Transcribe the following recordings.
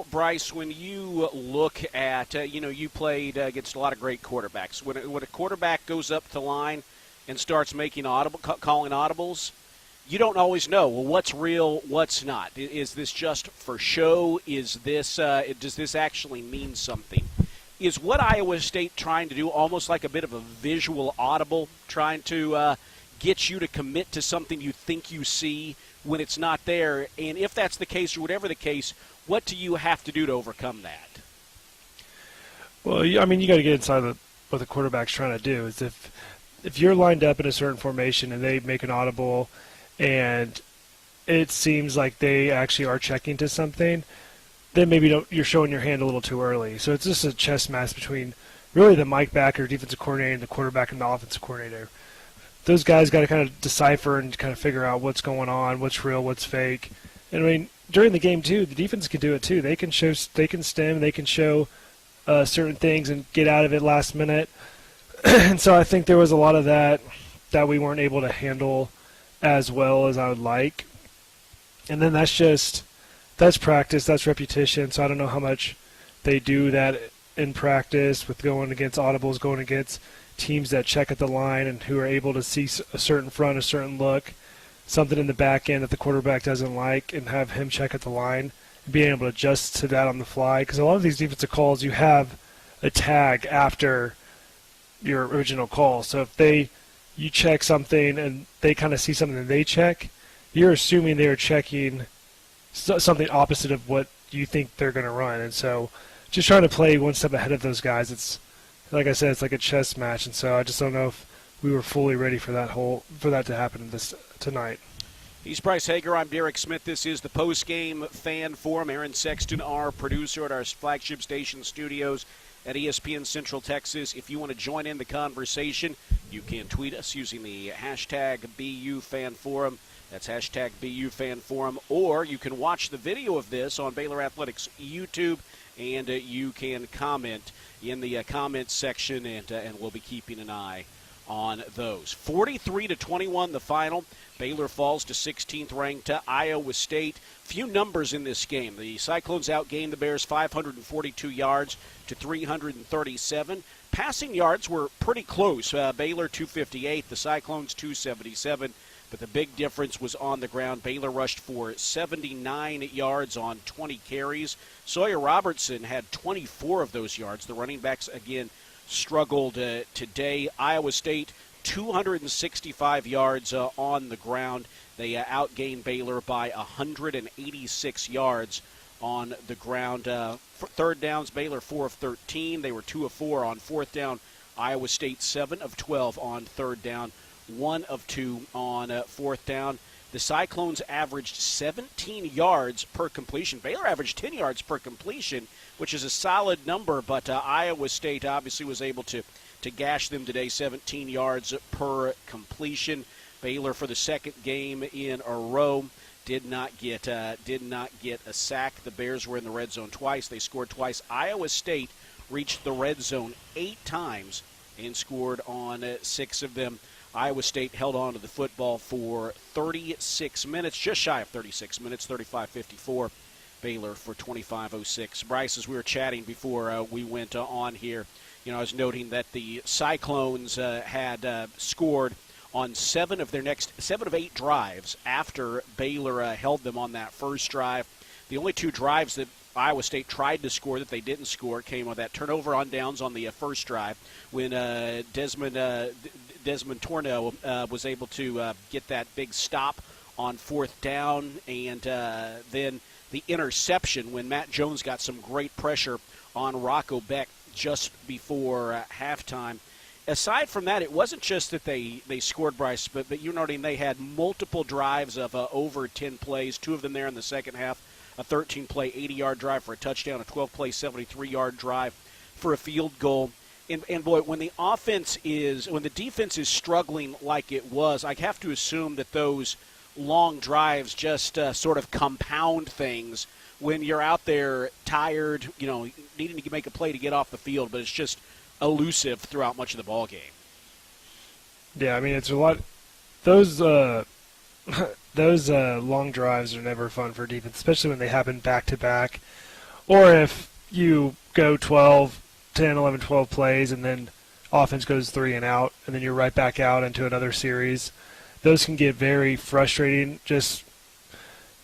Bryce, when you look at, you played against a lot of great quarterbacks. When a quarterback goes up to line and starts making calling audibles, you don't always know, well, what's real, what's not. Is this just for show? Is this does this actually mean something? Is what Iowa State trying to do almost like a bit of a visual audible, trying to get you to commit to something you think you see when it's not there? And if that's the case, or whatever the case, what do you have to do to overcome that? Well, I mean, you got to get inside what the quarterback's trying to do. Is if you're lined up in a certain formation and they make an audible and it seems like they actually are checking to something, then maybe you're showing your hand a little too early. So it's just a chess match between really the Mike backer, defensive coordinator, and the quarterback and the offensive coordinator. Those guys got to kind of decipher and kind of figure out what's going on, what's real, what's fake. And I mean, during the game too, the defense can do it too. They can stem, they can show certain things and get out of it last minute. And so I think there was a lot of that we weren't able to handle as well as I would like. And then that's practice, that's repetition. So I don't know how much they do that in practice with going against audibles, going against teams that check at the line and who are able to see a certain front, a certain look, something in the back end that the quarterback doesn't like, and have him check at the line and being able to adjust to that on the fly. Because a lot of these defensive calls, you have a tag after your original call. So if you check something and they kind of see something that they check, you're assuming they're checking something opposite of what you think they're going to run. And so just trying to play one step ahead of those guys, it's like I said, it's like a chess match. And so I just don't know if we were fully ready for that to happen tonight. He's Bryce Hager. I'm Derek Smith. This is the Postgame Fan Forum. Aaron Sexton, our producer at our flagship station studios at ESPN Central Texas. If you want to join in the conversation, you can tweet us using the hashtag BUFanForum. That's hashtag BUFanForum. Or you can watch the video of this on Baylor Athletics YouTube, and you can comment in the comments section, and we'll be keeping an eye on those. 43-21 the final. Baylor falls to 16th ranked Iowa State. Few numbers in this game. The Cyclones outgained the Bears 542 yards to 337. Passing yards were pretty close. Baylor 258, the Cyclones 277. But the big difference was on the ground. Baylor rushed for 79 yards on 20 carries. Sawyer Robertson had 24 of those yards. The running backs, again, struggled today. Iowa State, 265 yards on the ground. They outgained Baylor by 186 yards on the ground. For third downs, Baylor 4 of 13. They were 2 of 4 on fourth down. Iowa State 7 of 12 on third down. 1 of 2 on fourth down. The Cyclones averaged 17 yards per completion. Baylor averaged 10 yards per completion, which is a solid number, but Iowa State obviously was able to gash them today, 17 yards per completion. Baylor, for the second game in a row, did not get a sack. The Bears were in the red zone twice. They scored twice. Iowa State reached the red zone 8 times and scored on 6 of them. Iowa State held on to the football for 36 minutes, just shy of 36 minutes, 35-54. Baylor for 25-06. Bryce, as we were chatting before we went on here, I was noting that the Cyclones had scored on 7 of 8 drives after Baylor held them on that first drive. The only 2 drives that Iowa State tried to score that they didn't score came with that turnover on downs on the first drive when Desmond Torno was able to get that big stop on fourth down, and then the interception when Matt Jones got some great pressure on Rocco Beck just before halftime. Aside from that, it wasn't just that they scored, Bryce, but you're noting they had multiple drives of over 10 plays, 2 of them there in the second half, a 13-play, 80-yard drive for a touchdown, a 12-play, 73-yard drive for a field goal. And boy, when the defense is struggling like it was, I have to assume that those long drives just sort of compound things when you're out there tired, needing to make a play to get off the field, but it's just elusive throughout much of the ball game. Yeah, I mean, it's a lot. Those long drives are never fun for defense, especially when they happen back to back, Or if you go 12, 10, 11, 12 plays and then offense goes 3 and out, and then you're right back out into another series. Those can get very frustrating just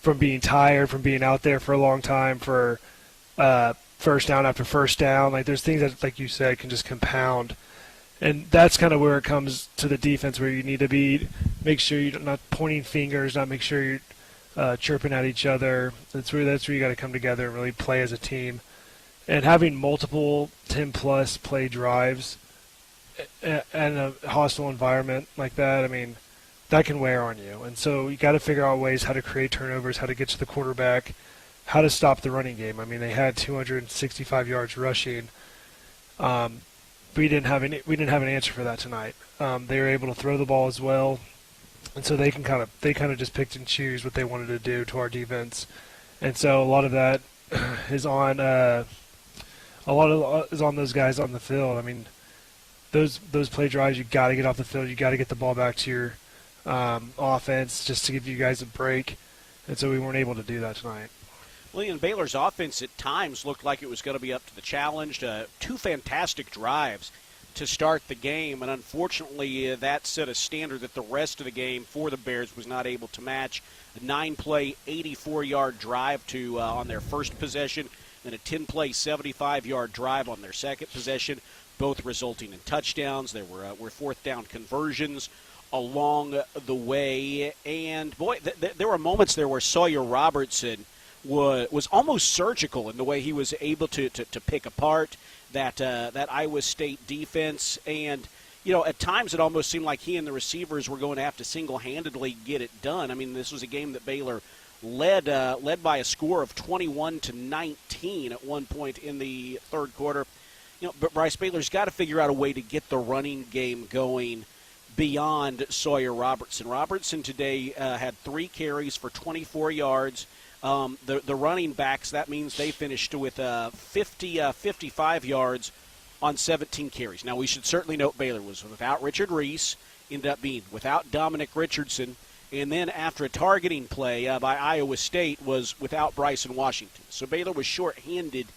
from being tired, from being out there for a long time, for first down after first down. Like there's things that, like you said, can just compound. And that's kind of where it comes to the defense, where you need to make sure you're not pointing fingers, not make sure you're chirping at each other. That's where you got to come together and really play as a team. And having multiple 10-plus play drives and a hostile environment like that, I mean, that can wear on you. And so you got to figure out ways how to create turnovers, how to get to the quarterback, how to stop the running game. I mean, they had 265 yards rushing. We didn't have an answer for that tonight. They were able to throw the ball as well, and so they kind of just picked and choose what they wanted to do to our defense. And so a lot of that is on those guys on the field. I mean, those play drives, you got to get off the field, you got to get the ball back to your offense just to give you guys a break. And so we weren't able to do that tonight. Well, and Baylor's offense at times looked like it was going to be up to the challenge. 2 fantastic drives to start the game, and unfortunately that set a standard that the rest of the game for the Bears was not able to match. A 9-play, 84-yard drive on their first possession, and a 10-play, 75-yard drive on their second possession, both resulting in touchdowns. There were fourth down conversions along the way, and boy, there were moments there where Sawyer Robertson was almost surgical in the way he was able to pick apart that Iowa State defense. And, at times it almost seemed like he and the receivers were going to have to single-handedly get it done. I mean, this was a game that Baylor led by a score of 21-19 at one point in the third quarter. But Bryce, Baylor's got to figure out a way to get the running game going beyond Sawyer Robertson. Robertson today had 3 carries for 24 yards. The running backs, that means they finished with 55 yards on 17 carries. Now, we should certainly note Baylor was without Richard Reese, ended up being without Dominic Richardson, and then after a targeting play by Iowa State was without Bryson Washington. So Baylor was shorthanded,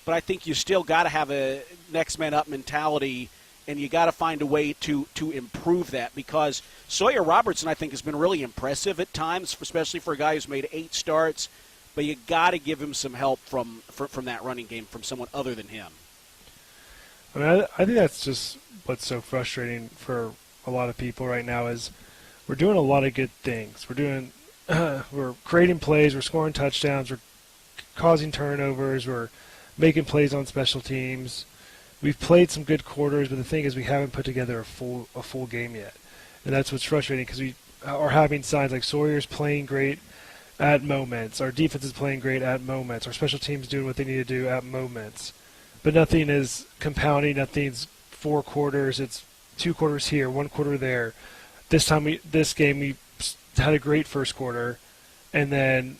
but I think you still got to have a next man up mentality, and you got to find a way to improve that, because Sawyer Robertson, I think, has been really impressive at times, especially for a guy who's made 8 starts. But you got to give him some help from that running game from someone other than him. I mean, I think that's just what's so frustrating for a lot of people right now is we're doing a lot of good things. We're creating plays, we're scoring touchdowns, we're causing turnovers, we're making plays on special teams. We've played some good quarters, but the thing is we haven't put together a full game yet. And that's what's frustrating, because we are having signs like Sawyer's playing great at moments, our defense is playing great at moments, our special teams doing what they need to do at moments. But nothing is compounding, nothing's 4 quarters, it's 2 quarters here, 1 quarter there. This game we had a great first quarter, and then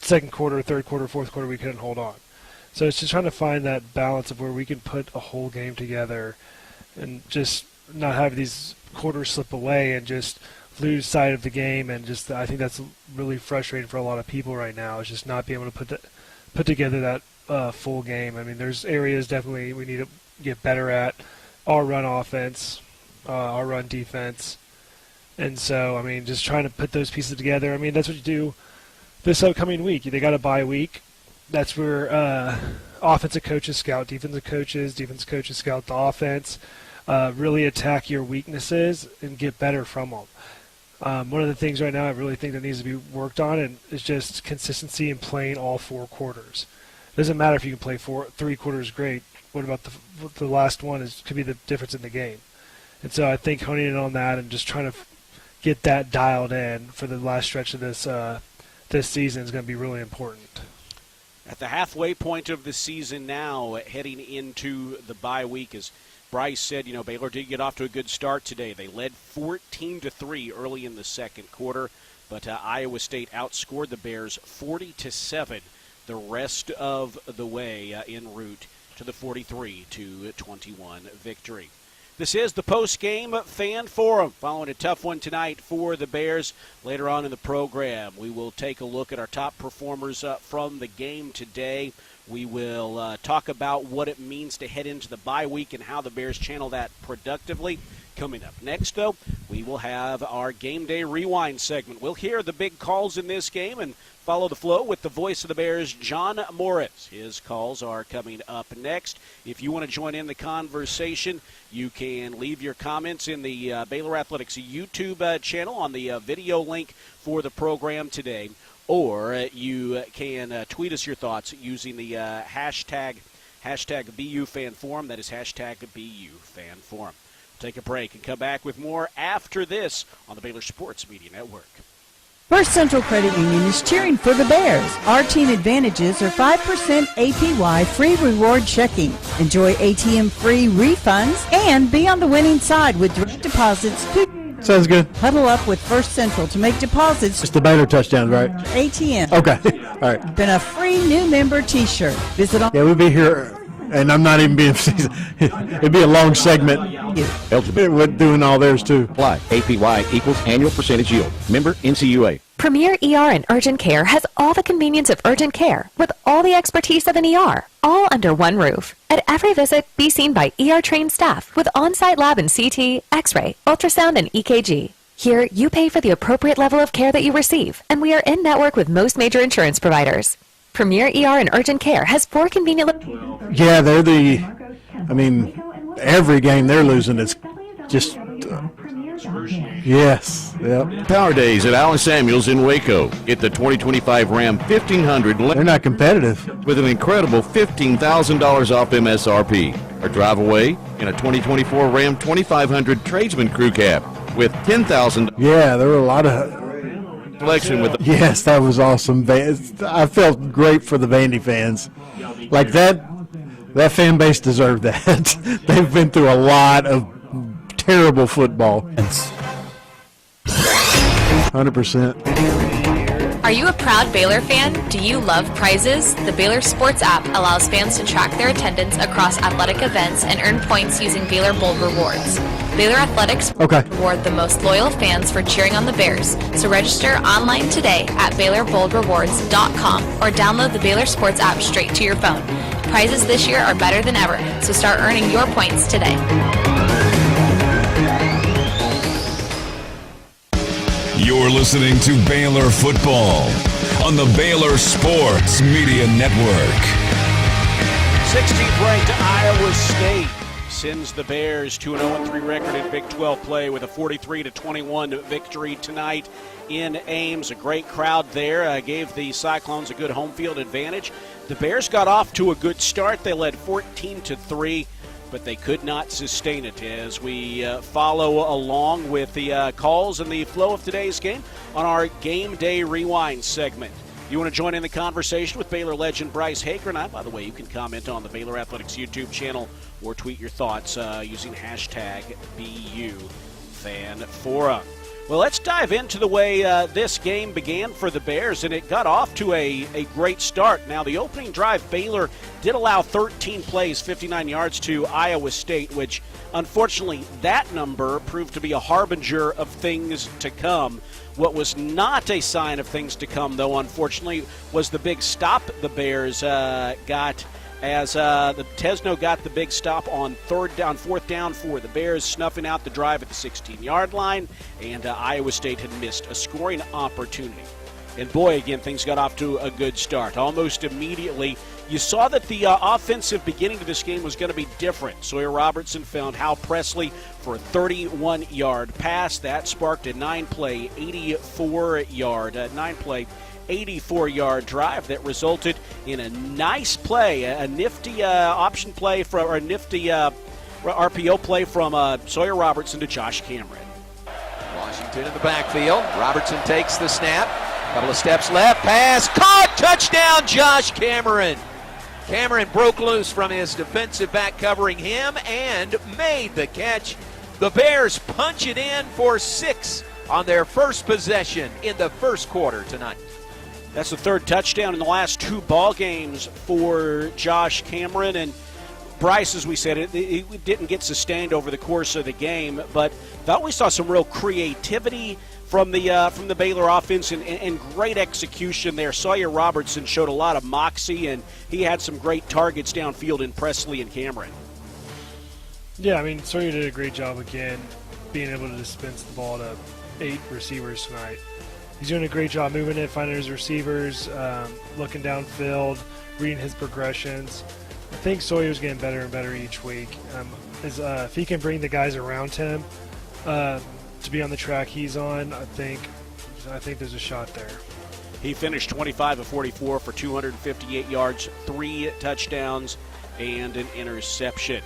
second quarter, third quarter, fourth quarter we couldn't hold on. So it's just trying to find that balance of where we can put a whole game together and just not have these quarters slip away and just lose sight of the game. And just I think that's really frustrating for a lot of people right now, is just not being able to put together that full game. I mean, there's areas definitely we need to get better at. Our run offense, our run defense. And so, I mean, just trying to put those pieces together. I mean, that's what you do this upcoming week. They got a bye week. That's where offensive coaches scout defensive coaches scout the offense, really attack your weaknesses and get better from them. One of the things right now I really think that needs to be worked on is just consistency in playing all 4 quarters. It doesn't matter if you can play 3 quarters great. What about the last one could be the difference in the game. And so I think honing in on that and just trying to get that dialed in for the last stretch of this season is going to be really important. At the halfway point of the season now, heading into the bye week, as Bryce said, Baylor did get off to a good start today. They led 14-3 early in the second quarter, but Iowa State outscored the Bears 40-7 the rest of the way en route to the 43-21 victory. This is the Postgame Fan Forum, following a tough one tonight for the Bears. Later on in the program, we will take a look at our top performers from the game today. We will talk about what it means to head into the bye week and how the Bears channel that productively. Coming up next, though, we will have our Game Day Rewind segment. We'll hear the big calls in this game and follow the flow with the voice of the Bears, John Morris. His calls are coming up next. If you want to join in the conversation, you can leave your comments in the Baylor Athletics YouTube channel on the video link for the program today. Or you can tweet us your thoughts using the hashtag BUFanForum. That is hashtag BUFanForum. Take a break and come back with more after this on the Baylor Sports Media Network. First Central Credit Union is cheering for the Bears. Our team advantages are 5% APY free reward checking. Enjoy ATM-free refunds and be on the winning side with direct deposits. Sounds good. Huddle up with First Central to make deposits. It's the Baylor touchdowns, right? ATM. Okay. All right. Been a free new member T-shirt. Visit on. Yeah, we'll be here, and I'm not even being. It'd be a long segment. We're doing all theirs too. Apply. APY equals annual percentage yield. Member NCUA. Premier ER and Urgent Care has all the convenience of urgent care with all the expertise of an ER, all under one roof. At every visit, be seen by ER-trained staff with on-site lab and CT, X-ray, ultrasound, and EKG. Here, you pay for the appropriate level of care that you receive, and we are in-network with most major insurance providers. Premier ER and Urgent Care has 4 convenient locations. Yeah, every game they're losing is just. Yes. Yep. Power Days at Allen Samuels in Waco. Get the 2025 Ram 1500 They're not competitive. with an incredible $15,000 off MSRP. Or drive away in a 2024 Ram 2500 Tradesman Crew Cab with $10,000 Yeah, there were a lot of. selection with Yes, that was awesome. I felt great for the Vandy fans. Like that fan base deserved that. They've been through a lot of terrible football. 100%. Are you a proud Baylor fan? Do you love prizes? The Baylor Sports app allows fans to track their attendance across athletic events and earn points using Baylor Bold Rewards. Baylor Athletics reward the most loyal fans for cheering on the Bears. So register online today at BaylorBoldRewards.com or download the Baylor Sports app straight to your phone. Prizes this year are better than ever, so start earning your points today. You're listening to Baylor Football on the Baylor Sports Media Network. 16th ranked Iowa State sends the Bears to an 0-3 record in Big 12 play with a 43-21 victory tonight in Ames. A great crowd there gave the Cyclones a good home field advantage. The Bears got off to a good start. They led 14-3. But they could not sustain it as we follow along with the calls and the flow of today's game on our Game Day Rewind segment. You want to join in the conversation with Baylor legend Bryce Hager and I? By the way, you can comment on the Baylor Athletics YouTube channel or tweet your thoughts using hashtag BUFanForum. Well, let's dive into the way this game began for the Bears, and it got off to a great start. Now, the opening drive, Baylor did allow 13 plays, 59 yards to Iowa State, which, unfortunately, that number proved to be a harbinger of things to come. What was not a sign of things to come, though, unfortunately, was the big stop the Bears got as the Tesno got the big stop on fourth down for the Bears, snuffing out the drive at the 16-yard line, and Iowa State had missed a scoring opportunity. And boy, again, things got off to a good start. Almost immediately, you saw that the offensive beginning to this game was going to be different. Sawyer Robertson found Hal Presley for a 31-yard pass. That sparked a 84-yard drive that resulted in a nice play, a nifty option play or a nifty RPO play from Sawyer Robertson to Josh Cameron. Washington in the backfield. Robertson takes the snap. Couple of steps left. Pass. Caught. Touchdown, Josh Cameron. Cameron broke loose from his defensive back covering him and made the catch. The Bears punch it in for 6 on their first possession in the first quarter tonight. That's the third touchdown in the last 2 ball games for Josh Cameron. And Bryce, as we said, it didn't get sustained over the course of the game, but thought we saw some real creativity from the Baylor offense and great execution there. Sawyer Robertson showed a lot of moxie, and he had some great targets downfield in Presley and Cameron. Yeah, I mean, Sawyer did a great job again being able to dispense the ball to 8 receivers tonight. He's doing a great job moving it, finding his receivers, looking downfield, reading his progressions. I think Sawyer's getting better and better each week. If he can bring the guys around him to be on the track he's on, I think there's a shot there. He finished 25 of 44 for 258 yards, 3 touchdowns, and an interception.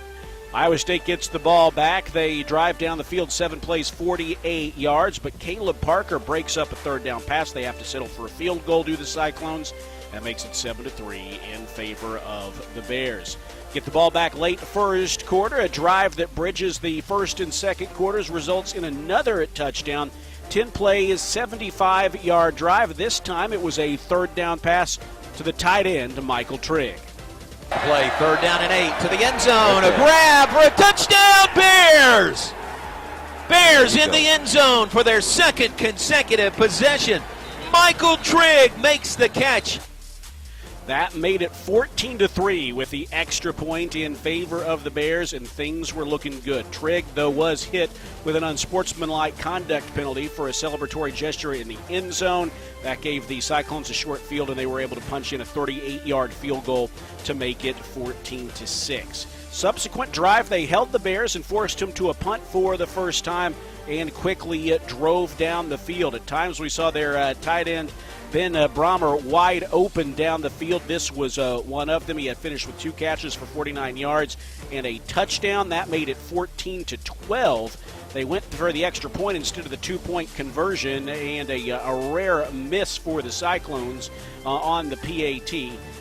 Iowa State gets the ball back. They drive down the field, 7 plays, 48 yards, but Caleb Parker breaks up a third down pass. They have to settle for a field goal due to the Cyclones. That makes it 7-3 in favor of the Bears. Get the ball back late first quarter. A drive that bridges the first and second quarters results in another touchdown. 10 plays, 75-yard drive. This time it was a third down pass to the tight end, Michael Trigg. Play 3rd down and 8 to the end zone. A grab for a touchdown, Bears! Bears in the end zone for their second consecutive possession. Michael Trigg makes the catch. That made it 14-3 with the extra point in favor of the Bears, and things were looking good. Trigg, though, was hit with an unsportsmanlike conduct penalty for a celebratory gesture in the end zone. That gave the Cyclones a short field, and they were able to punch in a 38-yard field goal to make it 14-6. Subsequent drive, they held the Bears and forced them to a punt for the first time and quickly drove down the field. At times we saw their tight end, Ben Brahmer, wide open down the field. This was one of them. He had finished with 2 catches for 49 yards and a touchdown. That made it 14-12. They went for the extra point instead of the 2-point conversion, and a rare miss for the Cyclones on the PAT.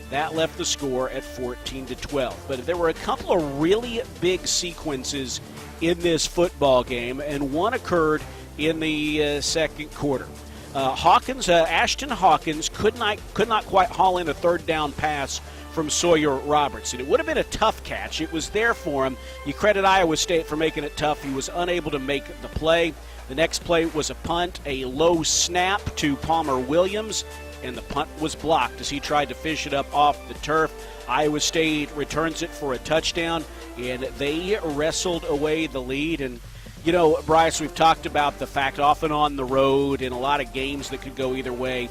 That left the score at 14-12. But there were a couple of really big sequences in this football game, and one occurred in the second quarter. Ashton Hawkins could not quite haul in a third down pass from Sawyer Robertson. It would have been a tough catch. It was there for him. You credit Iowa State for making it tough. He was unable to make the play. The next play was a punt, a low snap to Palmer Williams, and the punt was blocked as he tried to fish it up off the turf. Iowa State returns it for a touchdown, and they wrestled away the lead. And you know, Bryce, we've talked about the fact often on the road in a lot of games that could go either way,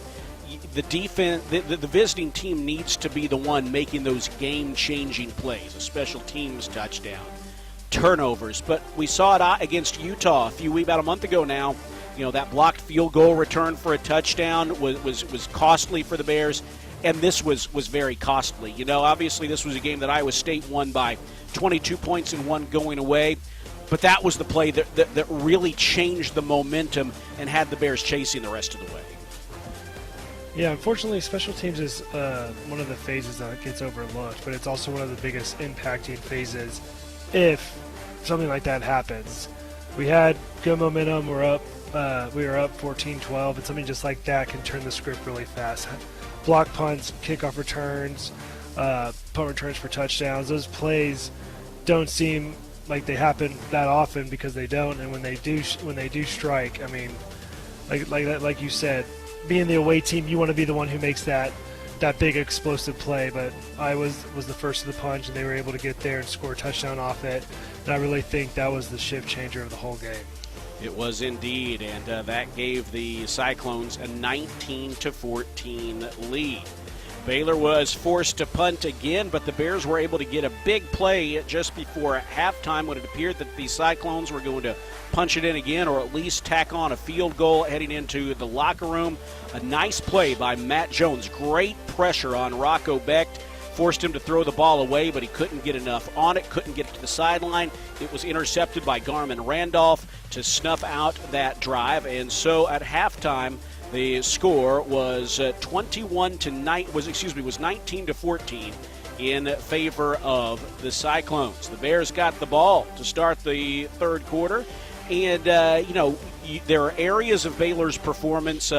the defense, the visiting team needs to be the one making those game-changing plays, a special teams touchdown, turnovers. But we saw it against Utah about a month ago now. You know, that blocked field goal return for a touchdown was costly for the Bears, and this was very costly. You know, obviously this was a game that Iowa State won by 22 points and one going away. But that was the play that really changed the momentum and had the Bears chasing the rest of the way. Yeah, unfortunately, special teams is one of the phases that gets overlooked, but it's also one of the biggest impacting phases if something like that happens. We had good momentum. We were up 14-12, and something just like that can turn the script really fast. Block punts, kickoff returns, punt returns for touchdowns. Those plays don't seem like they happen that often because they don't, and when they do strike, I mean, like you said, being the away team, you want to be the one who makes that big explosive play. But I was the first of the punch, and they were able to get there and score a touchdown off it. And I really think that was the shift changer of the whole game. It was indeed, and that gave the Cyclones a 19-14 lead. Baylor was forced to punt again, but the Bears were able to get a big play just before halftime when it appeared that the Cyclones were going to punch it in again or at least tack on a field goal heading into the locker room. A nice play by Matt Jones. Great pressure on Rocco Becht. Forced him to throw the ball away, but he couldn't get enough on it, couldn't get it to the sideline. It was intercepted by Garmin Randolph to snuff out that drive. And so at halftime, the score was 19-14 in favor of the Cyclones. The Bears got the ball to start the third quarter, and there are areas of Baylor's performance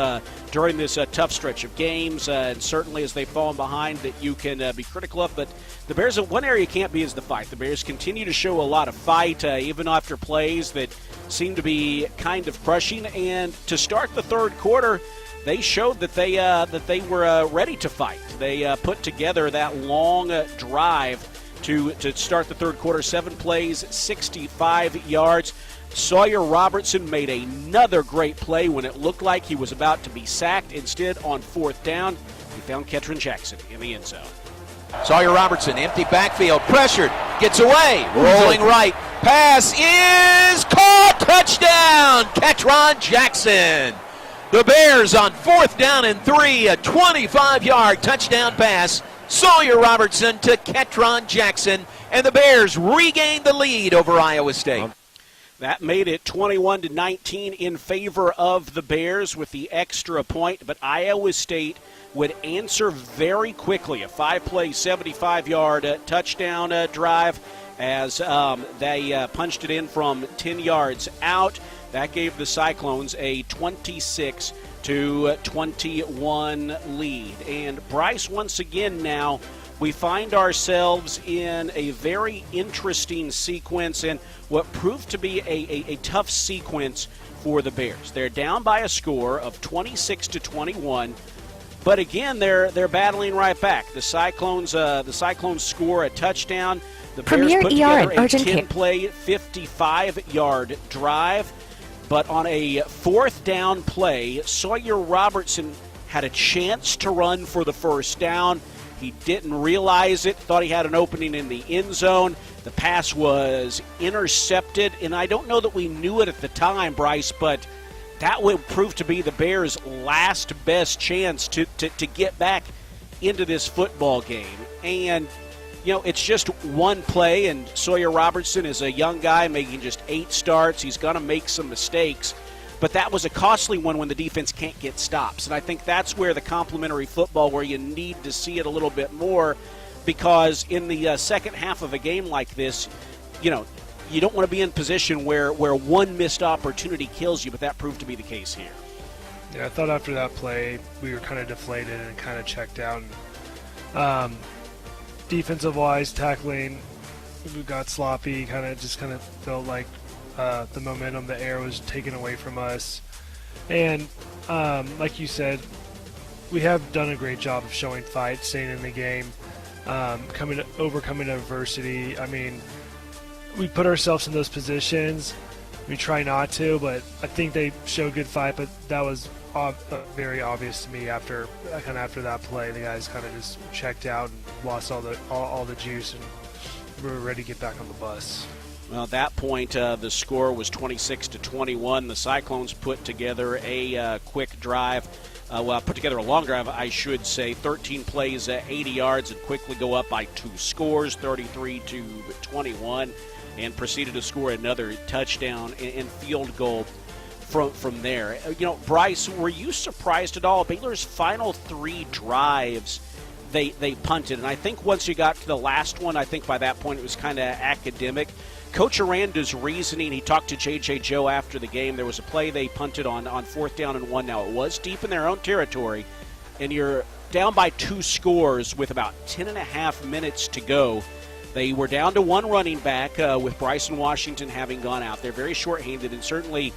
during this tough stretch of games, and certainly as they've fallen behind, that you can be critical of. But the Bears, one area you can't be is the fight. The Bears continue to show a lot of fight, even after plays that seem to be kind of crushing. And to start the third quarter, they showed that they were ready to fight. They put together that long drive to start the third quarter. 7 plays, 65 yards. Sawyer Robertson made another great play when it looked like he was about to be sacked. Instead, on 4th down, he found Ketron Jackson in the end zone. Sawyer Robertson, empty backfield, pressured, gets away, rolling right. Pass is caught, touchdown, Ketron Jackson. The Bears on 4th down and 3, a 25-yard touchdown pass. Sawyer Robertson to Ketron Jackson, and the Bears regained the lead over Iowa State. That made it 21-19 in favor of the Bears with the extra point, but Iowa State would answer very quickly. A 5-play, 75-yard touchdown drive as they punched it in from 10 yards out. That gave the Cyclones a 26-21 lead. And Bryce, once again now, we find ourselves in a very interesting sequence and what proved to be a tough sequence for the Bears. They're down by a score of 26-21, but again, they're battling right back. The Cyclones score a touchdown. The Bears put together a 10-play, 55-yard drive. But on a 4th down play, Sawyer Robertson had a chance to run for the first down. He didn't realize it, thought he had an opening in the end zone. The pass was intercepted, and I don't know that we knew it at the time, Bryce, but that would prove to be the Bears' last best chance to get back into this football game. And you know, it's just one play, and Sawyer Robertson is a young guy making just 8 starts. He's going to make some mistakes, but that was a costly one when the defense can't get stops. And I think that's where the complementary football, where you need to see it a little bit more, because in the second half of a game like this, you know, you don't want to be in position where one missed opportunity kills you, but that proved to be the case here. Yeah, I thought after that play we were kind of deflated and kind of checked out. Defensive-wise, tackling, we got sloppy, kind of felt like the momentum, the air was taken away from us. And like you said, we have done a great job of showing fight, staying in the game, overcoming adversity. I mean, we put ourselves in those positions. We try not to, but I think they showed good fight, but that was very obvious to me after that play. The guys kind of just checked out and lost all the juice, and we were ready to get back on the bus. Well, at that point, the score was 26-21. The Cyclones put together a quick drive. Put together a long drive, I should say. 13 plays, 80 yards, and quickly go up by 2 scores, 33-21, and proceeded to score another touchdown and field goal from there. You know, Bryce, were you surprised at all? Baylor's final 3 drives, they punted. And I think once you got to the last one, I think by that point it was kind of academic. Coach Aranda's reasoning, he talked to J.J. Joe after the game. There was a play they punted on 4th down and 1. Now, it was deep in their own territory, and you're down by 2 scores with about 10.5 minutes to go. They were down to 1 running back with Bryson Washington having gone out. They're very shorthanded, and certainly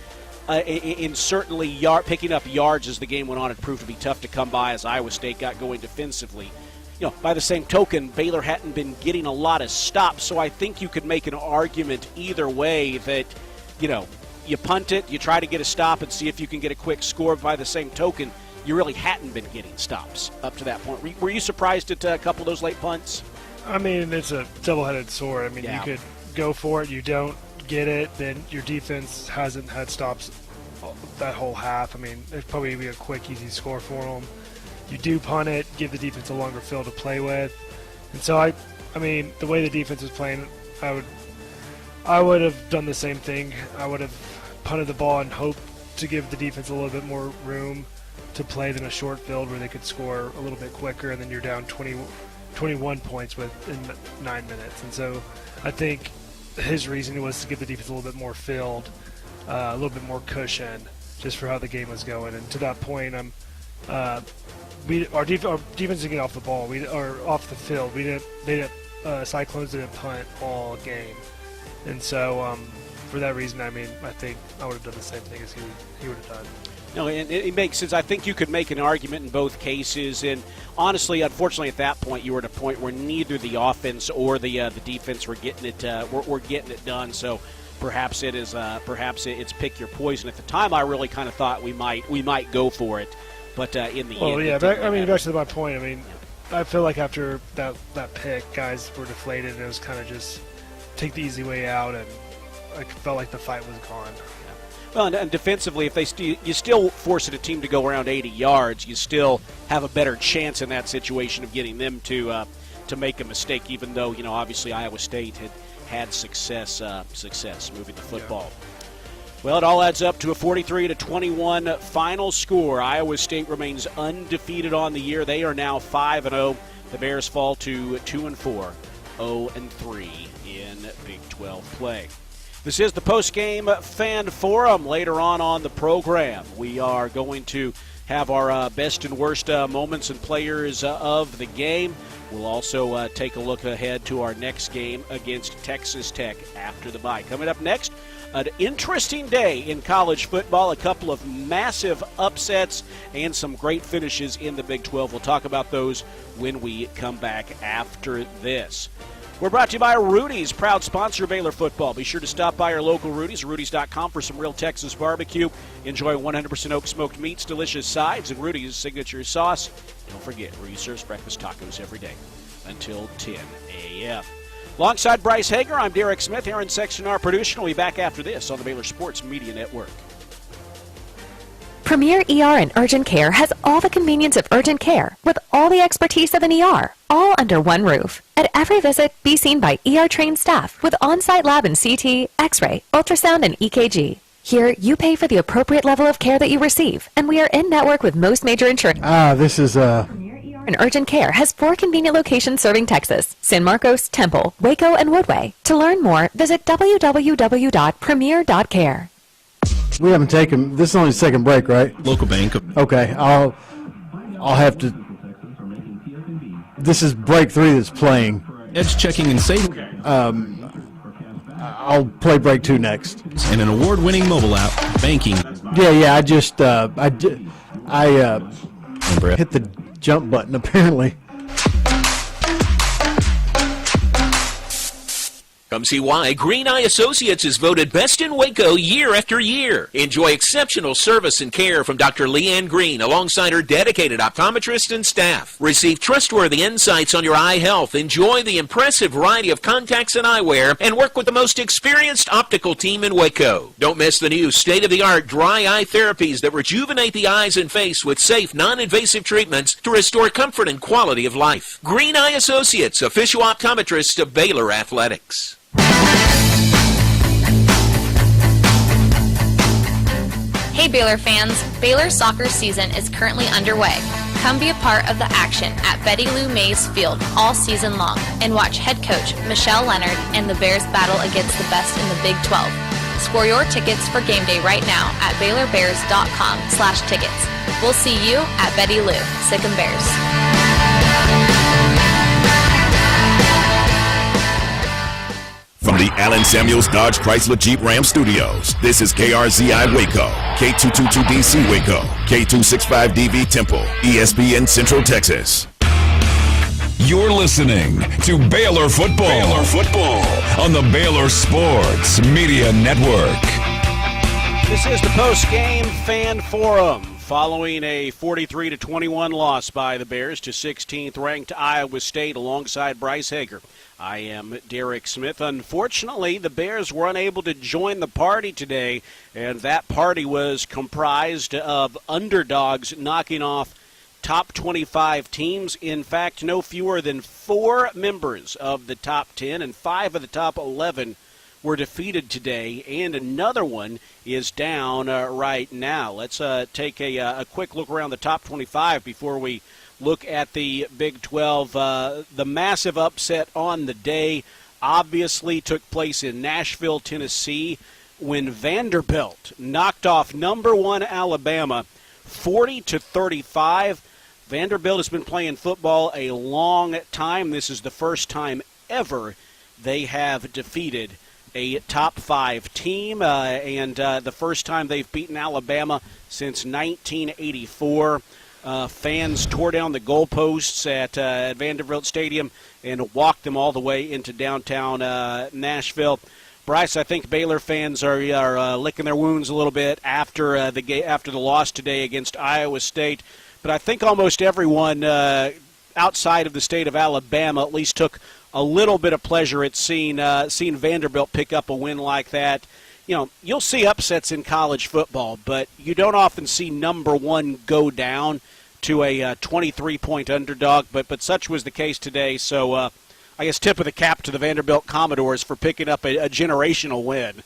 picking up yards as the game went on, it proved to be tough to come by as Iowa State got going defensively. You know, by the same token, Baylor hadn't been getting a lot of stops, so I think you could make an argument either way that, you know, you punt it, you try to get a stop and see if you can get a quick score. By the same token, you really hadn't been getting stops up to that point. Were you surprised at a couple of those late punts? I mean, it's a double-headed sword. I mean, You could go for it, you don't get it, then your defense hasn't had stops that whole half. I mean, it'd probably be a quick, easy score for them. You do punt it, give the defense a longer field to play with. And so, I mean, the way the defense was playing, I would have done the same thing. I would have punted the ball and hoped to give the defense a little bit more room to play than a short field where they could score a little bit quicker, and then you're down 21 points within 9 minutes. And so I think his reasoning was to give the defense a little bit more field a little bit more cushion just for how the game was going. And to that point, our defense didn't get off the ball. Off the field. Cyclones didn't punt all game, and so for that reason, I think I would have done the same thing as he would have done. No, and it makes sense. I think you could make an argument in both cases. And honestly, unfortunately, at that point, you were at a point where neither the offense or the defense were getting it getting it done. So perhaps it's pick your poison. At the time, I really kind of thought we might go for it, but in the end, back to my point. I feel like after that pick, guys were deflated, and it was kind of just take the easy way out, and I felt like the fight was gone. Well, and defensively, if you still force a team to go around 80 yards, you still have a better chance in that situation of getting them to make a mistake. Even though obviously Iowa State had success moving the football. Yeah. Well, it all adds up to a 43-21 final score. Iowa State remains undefeated on the year. They are now 5-0. The Bears fall to 2-4, 0-3 in Big 12 play. This is the Postgame Fan Forum. Later on the program, we are going to have our best and worst moments and players of the game. We'll also take a look ahead to our next game against Texas Tech after the bye. Coming up next, an interesting day in college football, a couple of massive upsets and some great finishes in the Big 12. We'll talk about those when we come back after this. We're brought to you by Rudy's, proud sponsor of Baylor football. Be sure to stop by our local Rudy's, Rudy's.com, for some real Texas barbecue. Enjoy 100% oak smoked meats, delicious sides, and Rudy's signature sauce. Don't forget, Rudy serves breakfast tacos every day until 10 a.m. Alongside Bryce Hager, I'm Derek Smith. Aaron Sexton, our producer, will be back after this on the Baylor Sports Media Network. Premier ER and Urgent Care has all the convenience of urgent care with all the expertise of an ER, all under one roof. At every visit, be seen by ER-trained staff with on-site lab and CT, X-ray, ultrasound, and EKG. Here, you pay for the appropriate level of care that you receive, and we are in-network with most major insurance. And Urgent Care has 4 convenient locations serving Texas: San Marcos, Temple, Waco, and Woodway. To learn more, visit www.premier.care. We haven't taken. This is only the second break, right? Local bank. Okay, I'll have to. This is break 3 that's playing. Edge checking and saving. I'll play break 2 next. And an award-winning mobile app, banking. Yeah. I just hit the jump button apparently. Come see why Green Eye Associates is voted best in Waco year after year. Enjoy exceptional service and care from Dr. Leanne Green alongside her dedicated optometrist and staff. Receive trustworthy insights on your eye health. Enjoy the impressive variety of contacts and eyewear and work with the most experienced optical team in Waco. Don't miss the new state-of-the-art dry eye therapies that rejuvenate the eyes and face with safe, non-invasive treatments to restore comfort and quality of life. Green Eye Associates, official optometrist of Baylor Athletics. Hey Baylor fans, Baylor soccer season is currently underway. Come be a part of the action at Betty Lou Mays Field all season long and watch head coach Michelle Leonard and the Bears battle against the best in the Big 12. Score your tickets for game day right now at BaylorBears.com/tickets. We'll see you at Betty Lou. Sick 'em Bears. From the Allen Samuels Dodge Chrysler Jeep Ram Studios, this is KRZI Waco, K222DC Waco, K265DV Temple, ESPN Central Texas. You're listening to Baylor Football on the Baylor Sports Media Network. This is the Postgame Fan Forum. Following a 43-21 loss by the Bears to 16th ranked Iowa State alongside Bryce Hager, I am Derek Smith. Unfortunately, the Bears were unable to join the party today, and that party was comprised of underdogs knocking off top 25 teams. In fact, no fewer than 4 members of the top 10 and 5 of the top 11 were defeated today, and another one is down right now. Let's take a quick look around the top 25 before we look at the Big 12. The massive upset on the day obviously took place in Nashville, Tennessee. when Vanderbilt knocked off number 1 Alabama 40-35. Vanderbilt has been playing football a long time. This is the first time ever they have defeated a top 5 team, and the first time they've beaten Alabama since 1984. Fans tore down the goalposts at Vanderbilt Stadium and walked them all the way into downtown Nashville. Bryce, I think Baylor fans are licking their wounds a little bit after the loss today against Iowa State. But I think almost everyone outside of the state of Alabama at least took a little bit of pleasure at seeing Vanderbilt pick up a win like that. You know, you'll see upsets in college football, but you don't often see number 1 go down to a 23-point underdog. But such was the case today. So I guess tip of the cap to the Vanderbilt Commodores for picking up a generational win.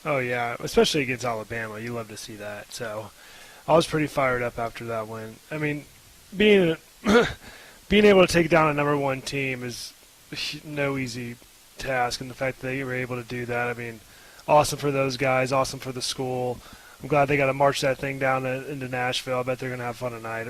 Oh, yeah, especially against Alabama. You love to see that. So I was pretty fired up after that win. I mean, being able to take down a number 1 team is no easy task, and the fact that they were able to do that, I mean, awesome for those guys, awesome for the school. I'm glad they got to march that thing down into Nashville. I bet they're going to have fun tonight.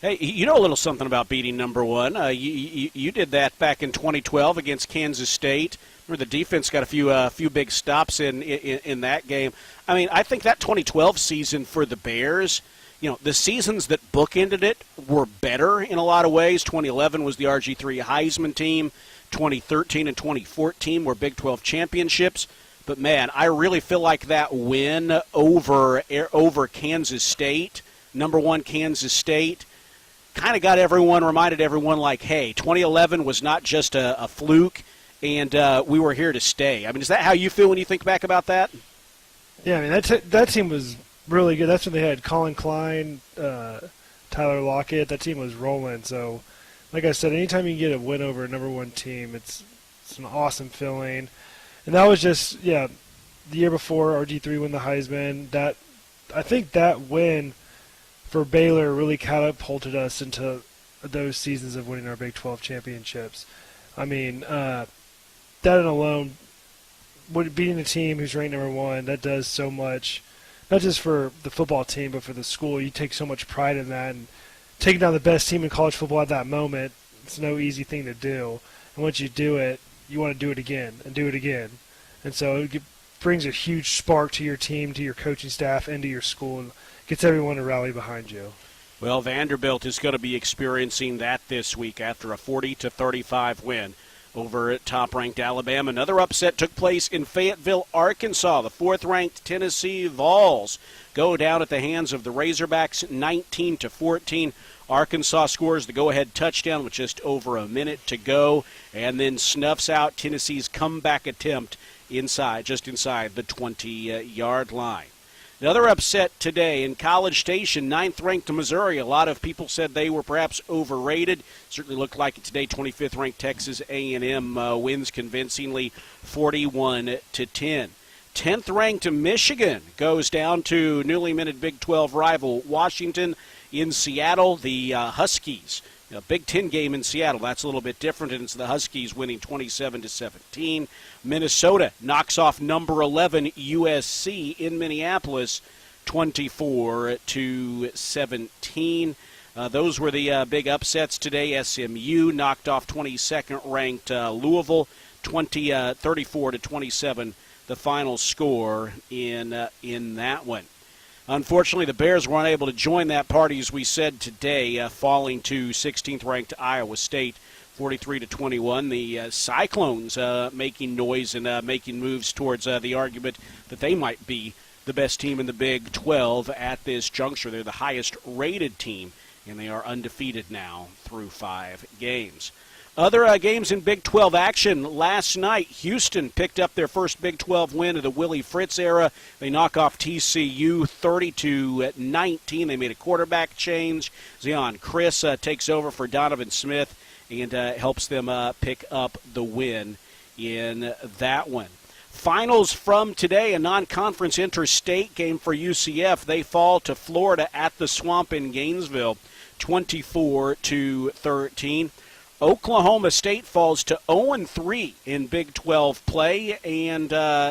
Hey, you know a little something about beating number 1. You did that back in 2012 against Kansas State. Remember, the defense got a few big stops in that game. I mean, I think that 2012 season for the Bears, you know, the seasons that bookended it were better in a lot of ways. 2011 was the RG3 Heisman team. 2013 and 2014 were Big 12 championships. But, man, I really feel like that win over Kansas State, number 1 Kansas State, kind of reminded everyone like, hey, 2011 was not just a fluke, and we were here to stay. I mean, is that how you feel when you think back about that? Yeah, I mean, that team was really good. That's when they had Colin Klein, Tyler Lockett. That team was rolling. So, like I said, anytime you can get a win over a number 1 team, it's an awesome feeling. And that was just, the year before RG3 won the Heisman. I think that win for Baylor really catapulted us into those seasons of winning our Big 12 championships. I mean, that alone, beating a team who's ranked number 1, that does so much, not just for the football team, but for the school. You take so much pride in that. And taking down the best team in college football at that moment, it's no easy thing to do. And once you do it, you want to do it again and do it again. And so it brings a huge spark to your team, to your coaching staff, and to your school, and gets everyone to rally behind you. Well, Vanderbilt is going to be experiencing that this week after a 40-35 win over top-ranked Alabama. Another upset took place in Fayetteville, Arkansas. The 4th-ranked Tennessee Vols go down at the hands of the Razorbacks 19-14. Arkansas scores the go-ahead touchdown with just over a minute to go, and then snuffs out Tennessee's comeback attempt just inside the 20-yard line. Another upset today in College Station, 9th-ranked Missouri. A lot of people said they were perhaps overrated. Certainly looked like it today. 25th-ranked Texas A&M wins convincingly, 41-10. 10th-ranked Michigan goes down to newly minted Big 12 rival Washington in Seattle. The Huskies, a Big Ten game in Seattle. That's a little bit different, and it's the Huskies winning 27-17. Minnesota knocks off number 11 USC in Minneapolis, 24-17. Those were the big upsets today. SMU knocked off 22nd-ranked Louisville, 34-27. The final score in that one. Unfortunately, the Bears were unable to join that party, as we said today, falling to 16th-ranked Iowa State, 43-21. The Cyclones making noise and making moves towards the argument that they might be the best team in the Big 12 at this juncture. They're the highest-rated team, and they are undefeated now through 5 games. Other games in Big 12 action last night. Houston picked up their first Big 12 win of the Willie Fritz era. They knock off TCU 30-19. They made a quarterback change. Zion Chris takes over for Donovan Smith and helps them pick up the win in that one. Finals from today, a non-conference interstate game for UCF. They fall to Florida at the Swamp in Gainesville, 24-13. Oklahoma State falls to 0-3 in Big 12 play, and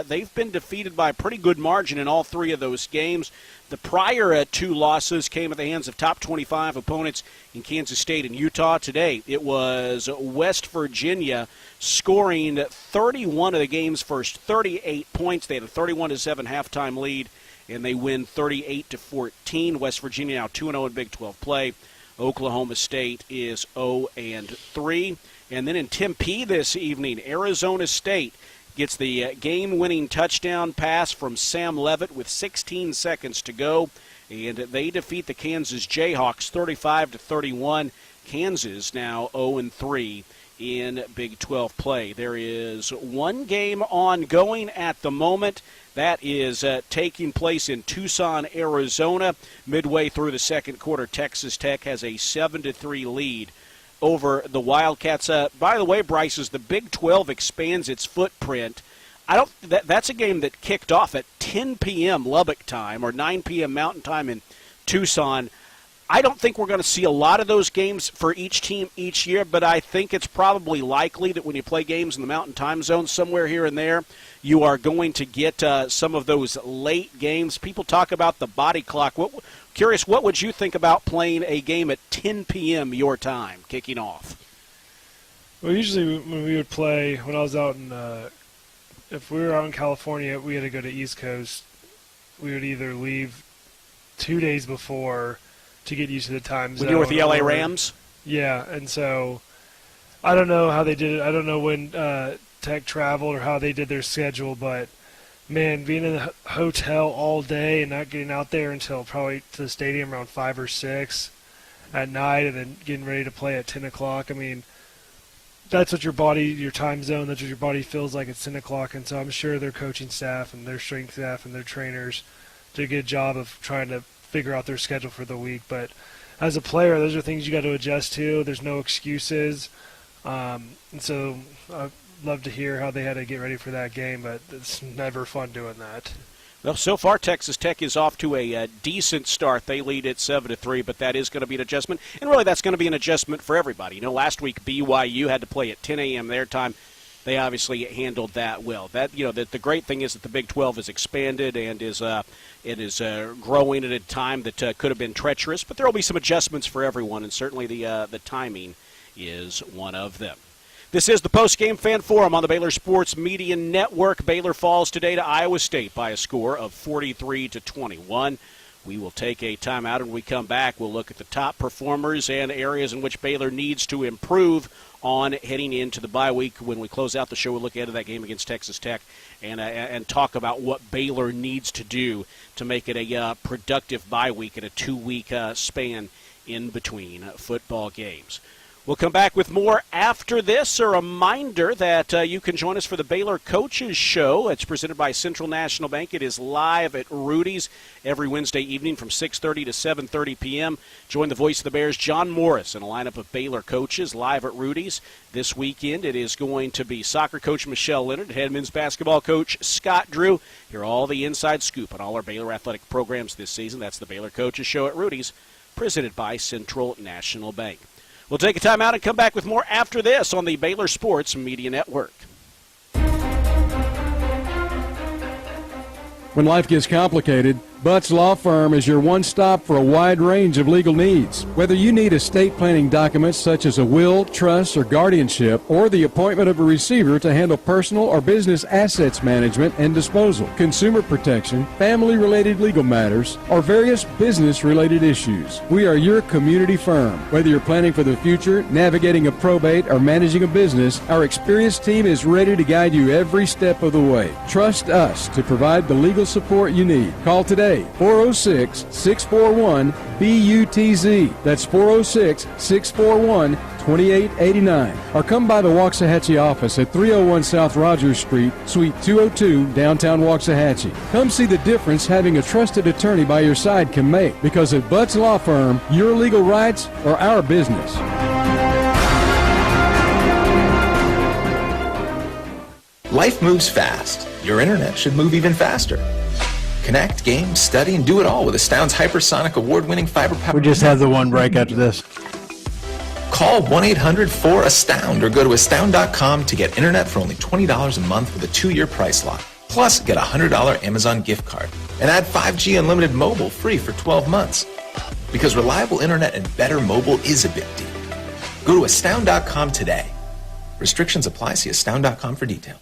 they've been defeated by a pretty good margin in all three of those games. The prior two losses came at the hands of top 25 opponents in Kansas State and Utah. Today, it was West Virginia scoring 31 of the game's first 38 points. They had a 31-7 halftime lead, and they win 38-14. West Virginia now 2-0 in Big 12 play. Oklahoma State is 0-3. And then in Tempe this evening, Arizona State gets the game-winning touchdown pass from Sam Levitt with 16 seconds to go, and they defeat the Kansas Jayhawks 35-31. Kansas now 0-3 in Big 12 play. There is one game ongoing at the moment. That is taking place in Tucson, Arizona. Midway through the second quarter, Texas Tech has a 7-3 lead over the Wildcats. By the way, Bryce, as the Big 12 expands its footprint, that's a game that kicked off at 10 p.m. Lubbock time or 9 p.m. Mountain time in Tucson. I don't think we're going to see a lot of those games for each team each year, but I think it's probably likely that when you play games in the Mountain Time Zone somewhere here and there, you are going to get some of those late games. People talk about the body clock. Curious, what would you think about playing a game at 10 p.m. your time, kicking off? Well, usually when we would play, when I was out in, if we were out in California, we had to go to East Coast. We would either leave 2 days before to get used to the time zone. When you were with the LA Rams? Yeah, and so I don't know how they did it. I don't know when Tech traveled or how they did their schedule, but, man, being in the hotel all day and not getting out there until probably to the stadium around 5 or 6 at night and then getting ready to play at 10 o'clock, I mean, that's what your time zone, that's what your body feels like at 10 o'clock, and so I'm sure their coaching staff and their strength staff and their trainers did a good job of trying to figure out their schedule for the week. But as a player, those are things you got to adjust to. There's no excuses. And so I'd love to hear how they had to get ready for that game, but it's never fun doing that. Well, so far Texas Tech is off to a decent start. They lead at 7-3, but that is going to be an adjustment. And really that's going to be an adjustment for everybody. You know, last week BYU had to play at 10 a.m. their time. They obviously handled that well. The great thing is that the Big 12 is expanded and is growing at a time that could have been treacherous. But there will be some adjustments for everyone, and certainly the timing is one of them. This is the Postgame Fan Forum on the Baylor Sports Media Network. Baylor falls today to Iowa State by a score of 43-21. We will take a timeout, and when we come back, we'll look at the top performers and areas in which Baylor needs to improve on heading into the bye week. When we close out the show, we'll look ahead to that game against Texas Tech and talk about what Baylor needs to do to make it a productive bye week and a 2-week span in between football games. We'll come back with more after this. A reminder that you can join us for the Baylor Coaches Show. It's presented by Central National Bank. It is live at Rudy's every Wednesday evening from 6:30 to 7:30 p.m. Join the voice of the Bears, John Morris, in a lineup of Baylor coaches live at Rudy's. This weekend it is going to be soccer coach Michelle Leonard, head men's basketball coach Scott Drew. Hear all the inside scoop on all our Baylor athletic programs this season. That's the Baylor Coaches Show at Rudy's, presented by Central National Bank. We'll take a time out and come back with more after this on the Baylor Sports Media Network. When life gets complicated, Butts Law Firm is your one-stop for a wide range of legal needs. Whether you need estate planning documents such as a will, trust, or guardianship, or the appointment of a receiver to handle personal or business assets management and disposal, consumer protection, family-related legal matters, or various business-related issues, we are your community firm. Whether you're planning for the future, navigating a probate, or managing a business, our experienced team is ready to guide you every step of the way. Trust us to provide the legal support you need. Call today, 406-641-BUTZ. That's 406-641-2889. Or come by the Waxahachie office at 301 South Rogers Street, Suite 202, downtown Waxahachie. Come see the difference having a trusted attorney by your side can make, because at Butts Law Firm, your legal rights are our business. Life moves fast. Your internet should move even faster. Connect, game, study, and do it all with Astound's hypersonic award-winning fiber power. We just have the one break after this. Call 1-800-4ASTOUND or go to astound.com to get internet for only $20 a month with a 2-year price lock. Plus, get a $100 Amazon gift card and add 5G unlimited mobile free for 12 months. Because reliable internet and better mobile is a big deal. Go to astound.com today. Restrictions apply. See astound.com for details.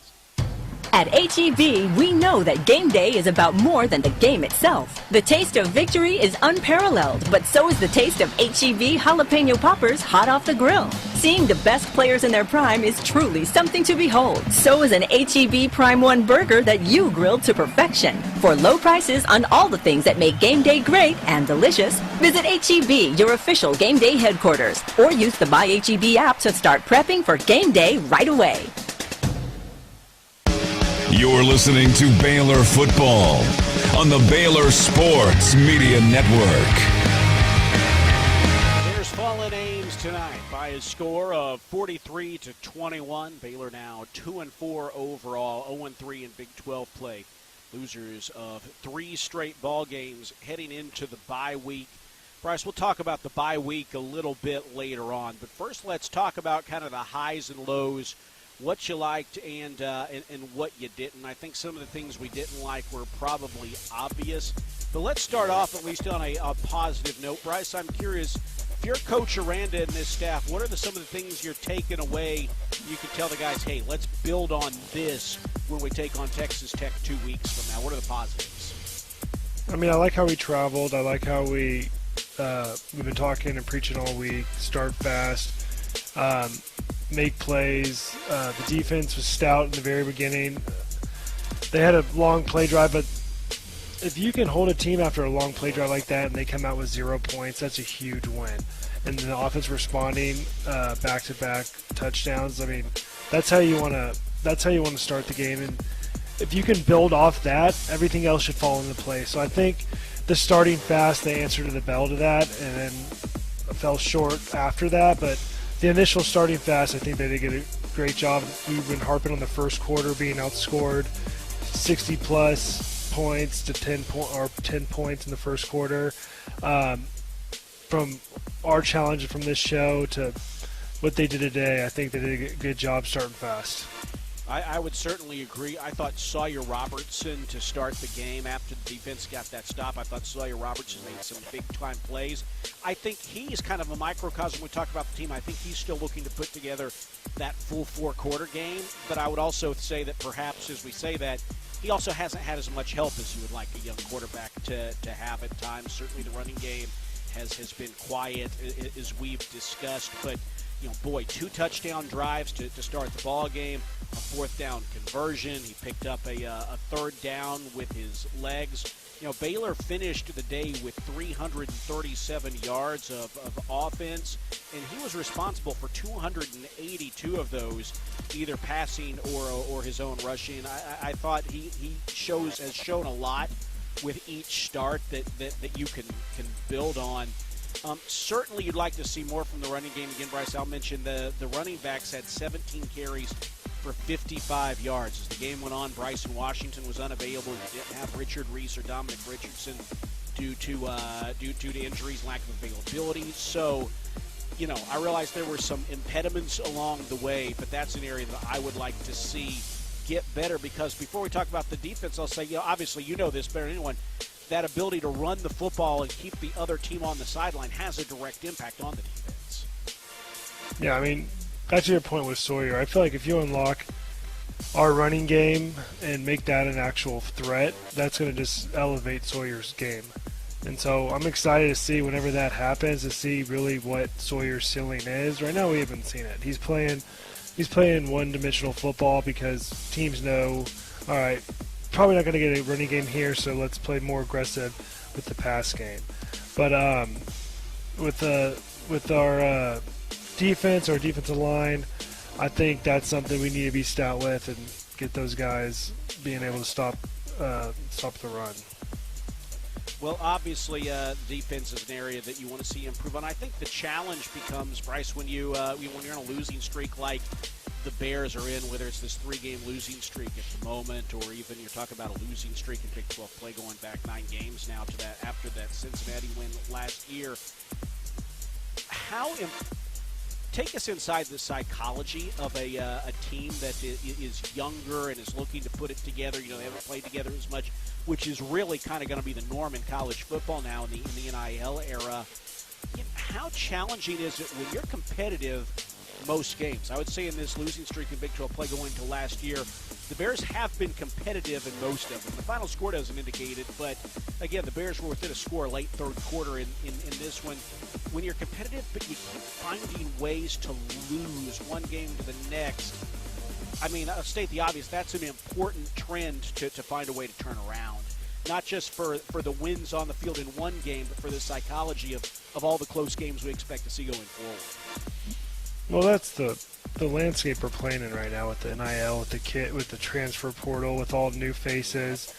At H-E-B, we know that game day is about more than the game itself. The taste of victory is unparalleled, but so is the taste of H-E-B jalapeno poppers hot off the grill. Seeing the best players in their prime is truly something to behold. So is an H-E-B Prime 1 burger that you grilled to perfection. For low prices on all the things that make game day great and delicious, visit H-E-B, your official game day headquarters, or use the My H-E-B app to start prepping for game day right away. You're listening to Baylor Football on the Baylor Sports Media Network. Bears fall in Ames tonight by a score of 43-21. Baylor now 2-4 overall, 0-3 in Big 12 play. Losers of 3 straight ball games heading into the bye week. Bryce, we'll talk about the bye week a little bit later on, but first let's talk about kind of the highs and lows, what you liked and what you didn't. I think some of the things we didn't like were probably obvious. But let's start off at least on a positive note. Bryce, I'm curious, if you're Coach Aranda and this staff, what are some of the things you're taking away? You can tell the guys, hey, let's build on this when we take on Texas Tech 2 weeks from now. What are the positives? I mean, I like how we traveled. I like how we've been talking and preaching all week. Start fast. Make plays. The defense was stout in the very beginning. They had a long play drive, but if you can hold a team after a long play drive like that and they come out with 0 points, that's a huge win. And the offense responding, back-to-back touchdowns. I mean, that's how you want to start the game. And if you can build off that, everything else should fall into place. So I think the starting fast, they answered to the bell to that, and then fell short after that, but the initial starting fast, I think they did a great job. We've been harping on the first quarter being outscored 60-plus points to 10 points in the first quarter. From our challenge from this show to what they did today, I think they did a good job starting fast. I would certainly agree. I thought Sawyer Robertson to start the game after the defense got that stop. I thought Sawyer Robertson made some big-time plays. I think he's kind of a microcosm. We talk about the team. I think he's still looking to put together that full 4-quarter game. But I would also say that perhaps as we say that, he also hasn't had as much help as you would like a young quarterback to have at times. Certainly the running game has been quiet, as we've discussed. But, 2 touchdown drives to start the ball game. A 4th down conversion. He picked up a 3rd down with his legs. Baylor finished the day with 337 yards of offense, and he was responsible for 282 of those, either passing or his own rushing. I thought he has shown a lot with each start that you can build on. Certainly you'd like to see more from the running game. Again, Bryce, I'll mention the running backs had 17 carries for 55 yards. As the game went on, Bryson Washington was unavailable. You didn't have Richard Reese or Dominic Richardson due to injuries, lack of availability. So, I realized there were some impediments along the way, but that's an area that I would like to see get better, because before we talk about the defense, I'll say, obviously you know this better than anyone, that ability to run the football and keep the other team on the sideline has a direct impact on the defense. Yeah, I mean, back to your point with Sawyer, I feel like if you unlock our running game and make that an actual threat, that's going to just elevate Sawyer's game. And so I'm excited to see whenever that happens, to see really what Sawyer's ceiling is. Right now we haven't seen it. He's playing one-dimensional football because teams know, all right, probably not going to get a running game here, so let's play more aggressive with the pass game. But with our defense, our defensive line, I think that's something we need to be stout with and get those guys being able to stop the run. Well, obviously, defense is an area that you want to see improve on. I think the challenge becomes, Bryce, when you're in a losing streak like the Bears are in, whether it's this 3-game losing streak at the moment, or even you're talking about a losing streak in Big 12 play going back 9 games now to that after that Cincinnati win last year. take us inside the psychology of a team that is younger and is looking to put it together. They haven't played together as much, which is really kind of going to be the norm in college football now in the NIL era. How challenging is it when you're competitive most games? I would say in this losing streak in Big 12 play going to last year, the Bears have been competitive in most of them. The final score doesn't indicate it, but again, the Bears were within a score late third quarter in this one. When you're competitive, but you keep finding ways to lose one game to the next, I mean, I'll state the obvious, that's an important trend to find a way to turn around. Not just for the wins on the field in one game, but for the psychology of all the close games we expect to see going forward. Well, that's the landscape we're playing in right now with the NIL, with the transfer portal, with all new faces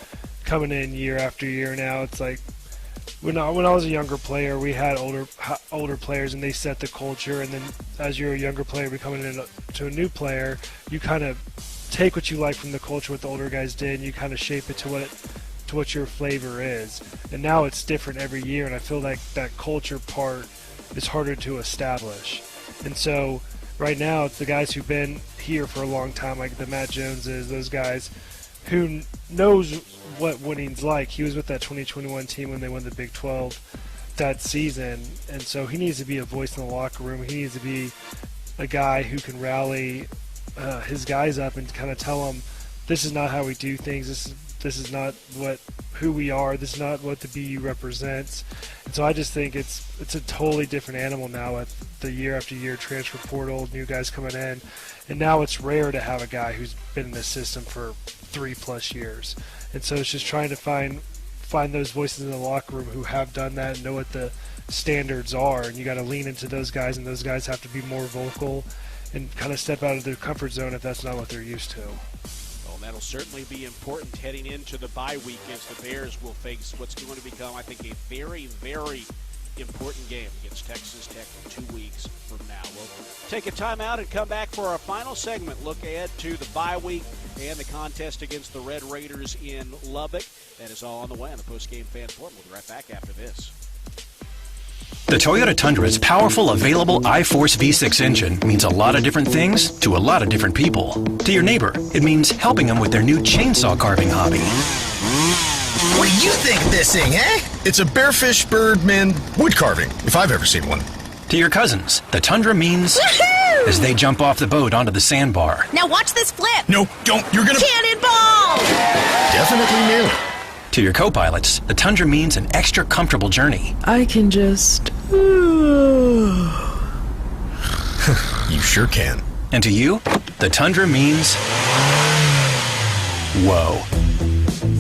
coming in year after year now. It's like when I was a younger player, we had older players, and they set the culture. And then as you're a younger player becoming into a new player, you kind of take what you like from the culture, what the older guys did, and you kind of shape it to what your flavor is. And now it's different every year, and I feel like that culture part is harder to establish. And so right now it's the guys who've been here for a long time, like the Matt Joneses, those guys who knows what winning's like. He was with that 2021 team when they won the Big 12 that season, and so he needs to be a voice in the locker room. He needs to be a guy who can rally his guys up and kind of tell them, this is not how we do things. This is not who we are. This is not what the BU represents. And so I just think it's a totally different animal now with the year after year transfer portal, new guys coming in, and now it's rare to have a guy who's been in this system for 3+ years. And so it's just trying to find those voices in the locker room who have done that and know what the standards are, and you got to lean into those guys, and those guys have to be more vocal and kind of step out of their comfort zone if that's not what they're used to. That'll certainly be important heading into the bye week as the Bears will face what's going to become, I think, a very, very important game against Texas Tech in 2 weeks from now. We'll take a timeout and come back for our final segment. Look ahead to the bye week and the contest against the Red Raiders in Lubbock. That is all on the way on the Postgame Fan Forum. We'll be right back after this. The Toyota Tundra's powerful, available iForce V6 engine means a lot of different things to a lot of different people. To your neighbor, it means helping them with their new chainsaw carving hobby. What do you think of this thing, eh? It's a bearfish birdman wood carving, if I've ever seen one. To your cousins, the Tundra means as they jump off the boat onto the sandbar. Now watch this flip. No, don't. You're gonna... Cannonball! Definitely nail it. To your co-pilots, the Tundra means an extra comfortable journey. I can just... You sure can. And to you, the Tundra means... whoa.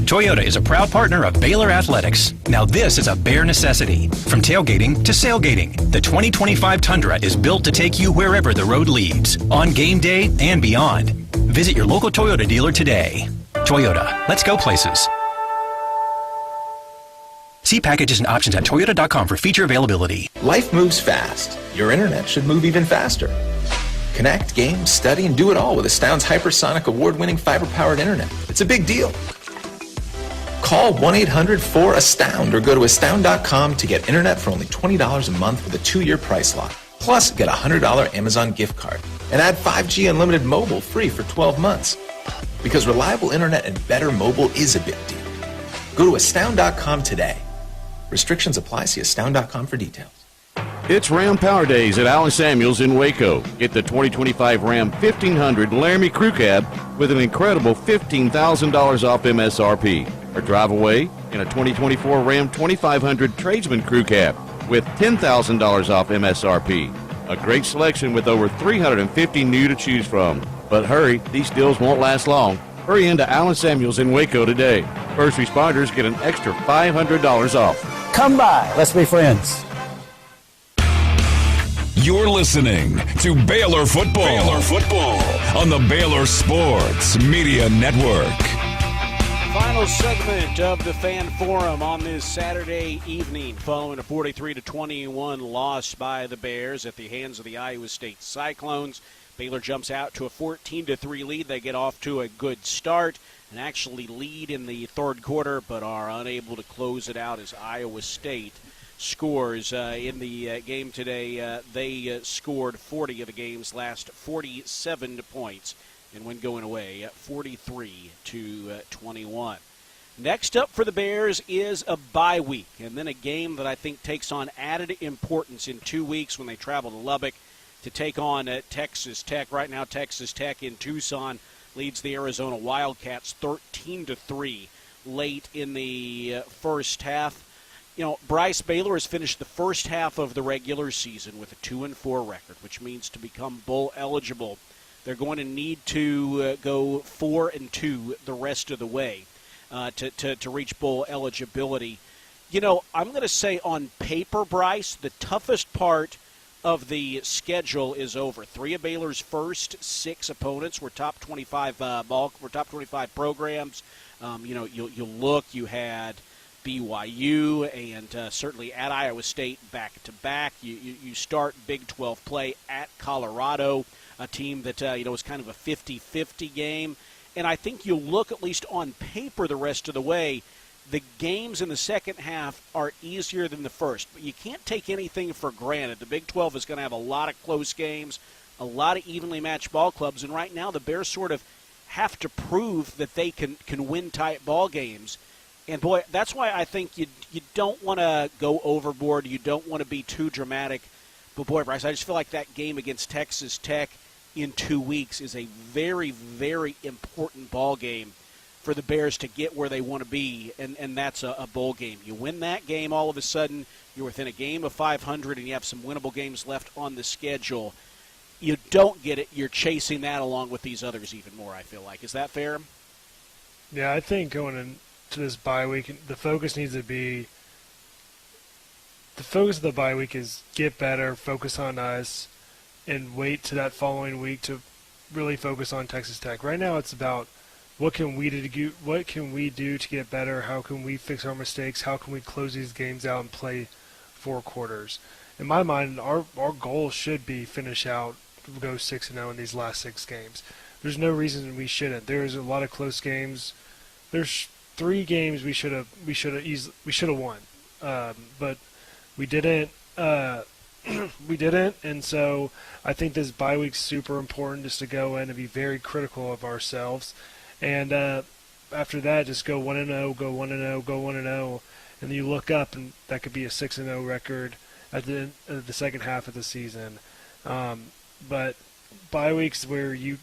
Toyota is a proud partner of Baylor Athletics. Now this is a bare necessity. From tailgating to sailgating, the 2025 Tundra is built to take you wherever the road leads, on game day and beyond. Visit your local Toyota dealer today. Toyota, let's go places. See packages and options at Toyota.com for feature availability. Life moves fast. Your internet should move even faster. Connect, game, study, and do it all with Astound's hypersonic award-winning fiber-powered internet. It's a big deal. Call 1-800-4ASTOUND or go to Astound.com to get internet for only $20 a month with a 2-year price lock. Plus, get a $100 Amazon gift card and add 5G unlimited mobile free for 12 months. Because reliable internet and better mobile is a big deal. Go to Astound.com today. Restrictions apply. See Astound.com for details. It's Ram Power Days at Allen Samuels in Waco. Get the 2025 Ram 1500 Laramie Crew Cab with an incredible $15,000 off MSRP. Or drive away in a 2024 Ram 2500 Tradesman Crew Cab with $10,000 off MSRP. A great selection with over 350 new to choose from. But hurry, these deals won't last long. Hurry into Allen Samuels in Waco today. First responders get an extra $500 off. Come by. Let's be friends. You're listening to Baylor Football. Baylor Football on the Baylor Sports Media Network. Final segment of the Fan Forum on this Saturday evening following a 43-21 loss by the Bears at the hands of the Iowa State Cyclones. Baylor jumps out to a 14-3 lead. They get off to a good start and actually lead in the third quarter, but are unable to close it out as Iowa State scores in the game today. They scored 40 of the game's last 47 points, and when going away, 43-21. Next up for the Bears is a bye week, and then a game that I think takes on added importance in 2 weeks when they travel to Lubbock to take on Texas Tech. Right now, Texas Tech in Tucson leads the Arizona Wildcats 13-3 late in the first half. You know, Bryce, Baylor has finished the first half of the regular season with a 2-4 record, which means to become bowl eligible, they're going to need to go 4-2 the rest of the way to reach bowl eligibility. You know, I'm going to say on paper, Bryce, the toughest part of the schedule is over. 3 of Baylor's first 6 opponents were top 25 top 25 programs. You know, you look, you had BYU and certainly at Iowa State back to back. You start Big 12 play at Colorado, a team that you know is kind of a 50-50 game. And I think you'll look, at least on paper, the rest of the way, the games in the second half are easier than the first. But you can't take anything for granted. The Big 12 is going to have a lot of close games, a lot of evenly matched ball clubs. And right now the Bears sort of have to prove that they can win tight ball games. And, boy, that's why I think you don't want to go overboard. You don't want to be too dramatic. But, boy, Bryce, I just feel like that game against Texas Tech in 2 weeks is a very, very important ball game for the Bears to get where they want to be, and that's a bowl game. You win that game, all of a sudden you're within a game of 500 and you have some winnable games left on the schedule. You don't get it, you're chasing that along with these others even more, I feel like. Is that fair? Yeah, I think going into this bye week, the focus needs to be – the focus of the bye week is get better, focus on us, and wait to that following week to really focus on Texas Tech. Right now it's about what can we do to get better, how can we fix our mistakes, how can we close these games out and play 4 quarters. In my mind, our goal should be finish out, go 6-0 in these last 6 games. There's no reason we shouldn't. There's a lot of close games. There's 3 games we should have won, but we didn't. We didn't, and so I think this bye week's super important, just to go in and be very critical of ourselves. And after that, just go 1-0, go 1-0, go 1-0, and then you look up, and that could be a 6-0 record at the end of the second half of the season. But bye weeks where you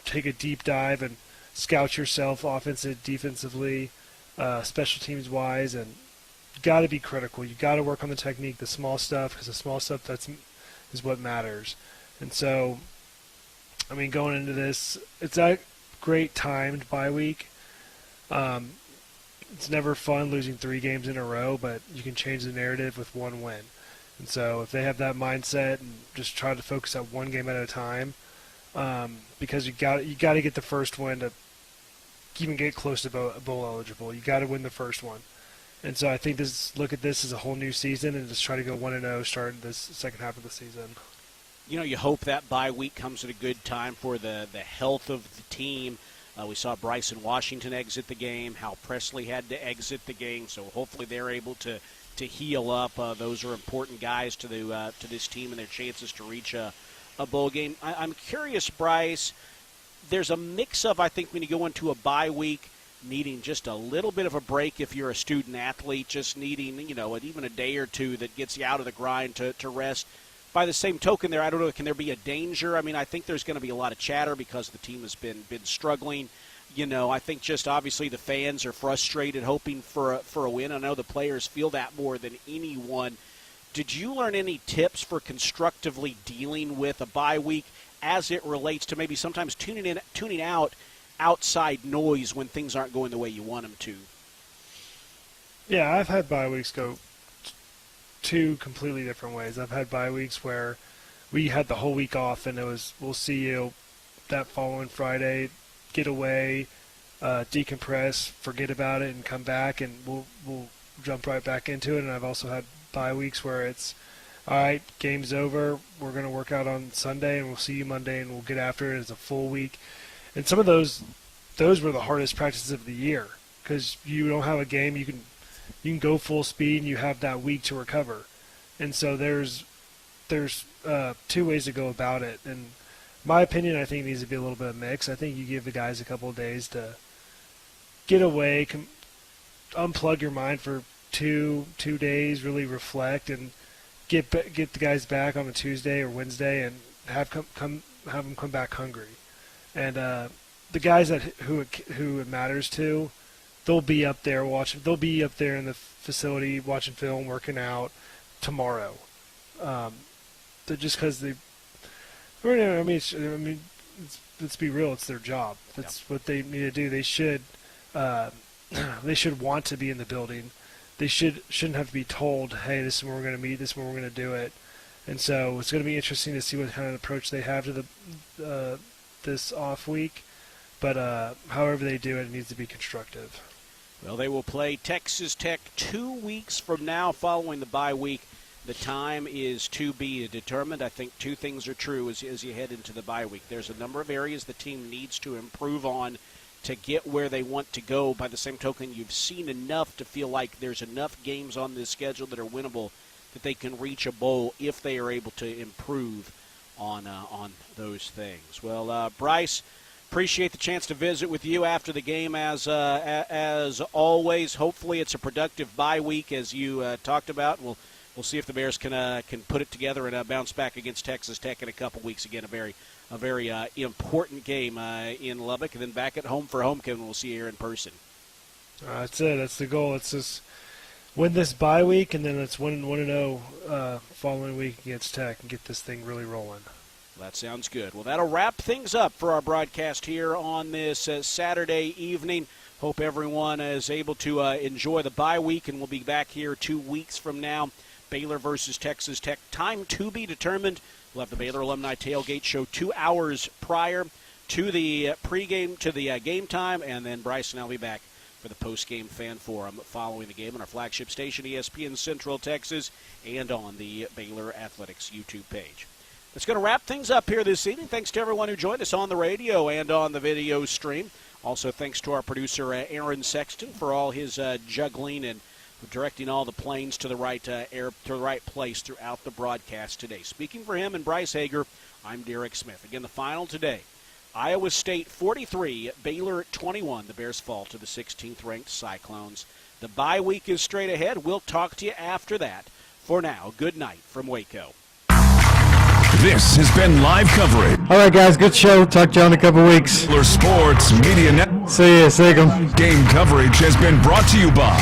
take a deep dive and scout yourself offensive, defensively, special teams wise, and you got to be critical. You got to work on the technique, the small stuff, because the small stuff is what matters. And so, I mean, going into this, it's a great timed bye week. It's never fun losing 3 games in a row, but you can change the narrative with 1 win. And so, if they have that mindset and just try to focus on 1 game at a time, because you got to get the first win to even get close to bowl eligible. You got to win the first one. And so I think look at this as a whole new season and just try to go 1-0 starting this second half of the season. You know, you hope that bye week comes at a good time for the health of the team. We saw Bryson Washington exit the game. Hal Presley had to exit the game, so hopefully they're able to heal up. Those are important guys to this team and their chances to reach a bowl game. I'm curious, Bryce, there's a mix of, I think, when you go into a bye week, needing just a little bit of a break if you're a student athlete, just needing, you know, even a day or 2 that gets you out of the grind to rest. By the same token there, I don't know, can there be a danger? I mean, I think there's going to be a lot of chatter because the team has been struggling. You know, I think just obviously the fans are frustrated, hoping for a win. I know the players feel that more than anyone. Did you learn any tips for constructively dealing with a bye week as it relates to maybe sometimes tuning out outside noise when things aren't going the way you want them to? Yeah, I've had bye weeks go 2 completely different ways. I've had bye weeks where we had the whole week off and it was, we'll see you that following Friday, get away, decompress, forget about it, and come back, and we'll jump right back into it. And I've also had bye weeks where it's, all right, game's over, we're going to work out on Sunday, and we'll see you Monday, and we'll get after it as a full week. And some of those were the hardest practices of the year because you don't have a game. You can you can go full speed and you have that week to recover. And so there's two ways to go about it. And my opinion, I think it needs to be a little bit of a mix. I think you give the guys a couple of days to get away, unplug your mind for two days, really reflect, and get the guys back on a Tuesday or Wednesday, and have them come back hungry. And the guys who it matters to, they'll be up there watching. They'll be up there in the facility watching film, working out tomorrow. Just because they. Let's be real. It's their job. That's what they need to do. They should want to be in the building. They shouldn't have to be told, hey, this is where we're going to meet, this is where we're going to do it. And so it's going to be interesting to see what kind of approach they have to this off week. But however they do it, it needs to be constructive. Well, they will play Texas Tech 2 weeks from now following the bye week. The time is to be determined. I think two things are true as you head into the bye week. There's a number of areas the team needs to improve on to get where they want to go. By the same token, you've seen enough to feel like there's enough games on this schedule that are winnable that they can reach a bowl if they are able to improve on those things. Well, Bryce, appreciate the chance to visit with you after the game as always. Hopefully it's a productive bye week as you talked about. We'll see if the Bears can put it together and bounce back against Texas Tech in a couple weeks. Again, a very important game in Lubbock, and then back at home for homecoming. We'll see you here in person. That's it. That's the goal. It's just win this bye week, and then let's 1-0 following week against Tech and get this thing really rolling. That sounds good. Well, that'll wrap things up for our broadcast here on this Saturday evening. Hope everyone is able to enjoy the bye week, and we'll be back here 2 weeks from now. Baylor versus Texas Tech. Time to be determined. We'll have the Baylor Alumni Tailgate Show 2 hours prior to the pregame, to the game time, and then Bryce and I will be back for the Postgame Fan Forum following the game on our flagship station, ESPN Central Texas, and on the Baylor Athletics YouTube page. That's going to wrap things up here this evening. Thanks to everyone who joined us on the radio and on the video stream. Also, thanks to our producer, Aaron Sexton, for all his juggling and directing all the planes to the right place throughout the broadcast today. Speaking for him and Bryce Hager, I'm Derek Smith. Again, the final today, Iowa State 43, Baylor 21. The Bears fall to the 16th-ranked Cyclones. The bye week is straight ahead. We'll talk to you after that. For now, good night from Waco. This has been live coverage. All right, guys, good show. Talk to you in a couple weeks. Baylor Sports Media Network. See ya, Sigum. Game coverage has been brought to you by